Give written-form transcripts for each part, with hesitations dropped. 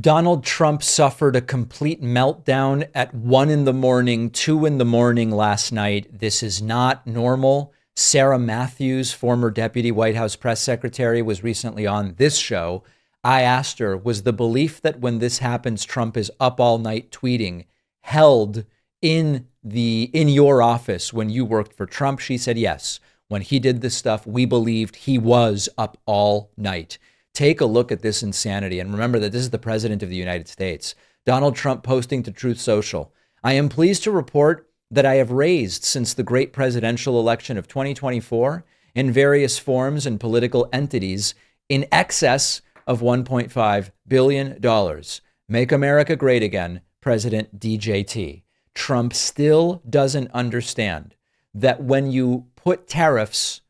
Donald Trump suffered a complete meltdown at 1 in the morning, 2 in the morning last night. This is not normal. Sarah Matthews, former deputy White House press secretary, was recently on this show. I asked her, was the belief that when this happens, Trump is up all night tweeting held in your office when you worked for Trump? She said, yes. When he did this stuff, we believed he was up all night. Take a look at this insanity and remember that this is the president of the United States. Donald Trump posting to Truth Social. I am pleased to report that I have raised since the great presidential election of 2024 in various forms and political entities in excess of $1.5 billion. Make America great again, President DJT. Trump still doesn't understand that when you put tariffs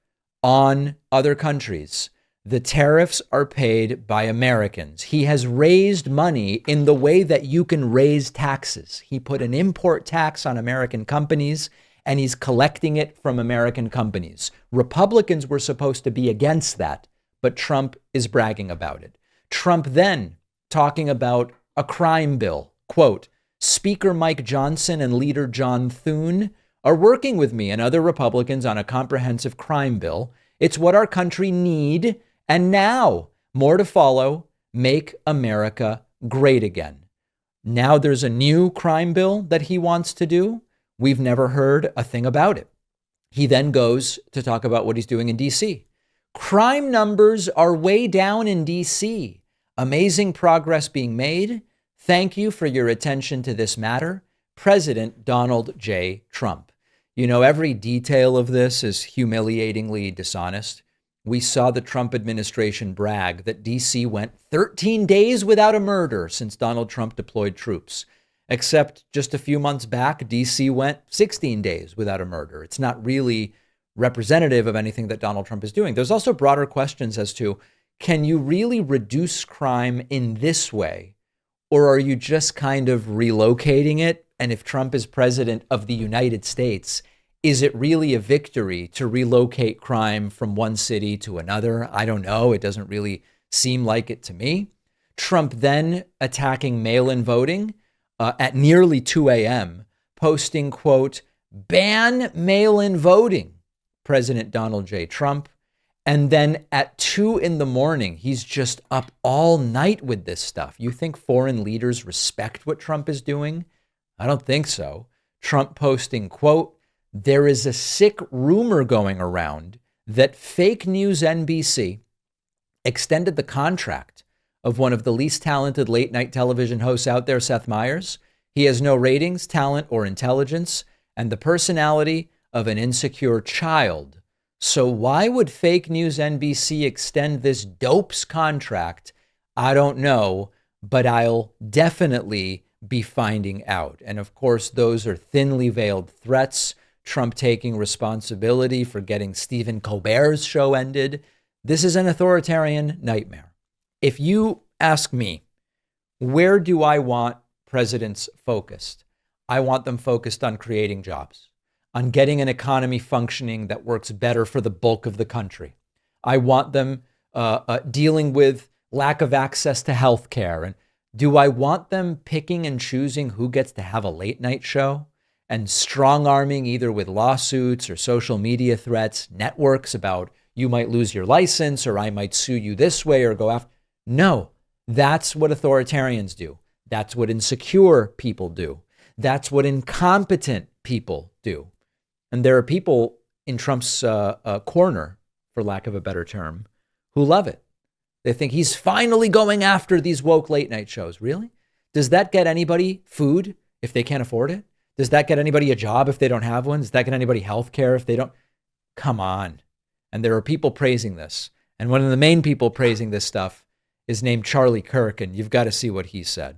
on other countries, the tariffs are paid by Americans. He has raised money in the way that you can raise taxes. He put an import tax on American companies, and he's collecting it from American companies. Republicans were supposed to be against that, but Trump is bragging about it. Trump then talking about a crime bill. Quote, Speaker Mike Johnson and Leader John Thune are working with me and other Republicans on a comprehensive crime bill. It's what our country need. And now, more to follow, make America great again. Now there's a new crime bill that he wants to do. We've never heard a thing about it. He then goes to talk about what he's doing in D.C. Crime numbers are way down in D.C. Amazing progress being made. Thank you for your attention to this matter. President Donald J. Trump. You know, every detail of this is humiliatingly dishonest. We saw the Trump administration brag that D.C. went 13 days without a murder since Donald Trump deployed troops. Except just a few months back, D.C. went 16 days without a murder. It's not really representative of anything that Donald Trump is doing. There's also broader questions as to, can you really reduce crime in this way? Or are you just kind of relocating it? And if Trump is president of the United States, is it really a victory to relocate crime from one city to another? I don't know. It doesn't really seem like it to me. Trump then attacking mail-in voting at nearly 2 a.m., posting, quote, ban mail-in voting, President Donald J. Trump. And then at 2 in the morning, he's just up all night with this stuff. You think foreign leaders respect what Trump is doing? I don't think so. Trump posting, quote, there is a sick rumor going around that fake news NBC extended the contract of one of the least talented late night television hosts out there, Seth Meyers. He has no ratings, talent, or intelligence, and the personality of an insecure child. So why would fake news NBC extend this dope's contract? I don't know, but I'll definitely be finding out. And of course, those are thinly veiled threats. Trump taking responsibility for getting Stephen Colbert's show ended. This is an authoritarian nightmare. If you ask me, where do I want presidents focused? I want them focused on creating jobs, on getting an economy functioning that works better for the bulk of the country. I want them dealing with lack of access to health care. And do I want them picking and choosing who gets to have a late night show and strong arming either with lawsuits or social media threats, networks about you might lose your license or I might sue you this way or go after? No, that's what authoritarians do. That's what insecure people do. That's what incompetent people do. And there are people in Trump's corner, for lack of a better term, who love it. They think he's finally going after these woke late night shows. Really? Does that get anybody food if they can't afford it? Does that get anybody a job if they don't have one? Does that get anybody health care if they don't? Come on. And there are people praising this. And one of the main people praising this stuff is named Charlie Kirk, and you've got to see what he said.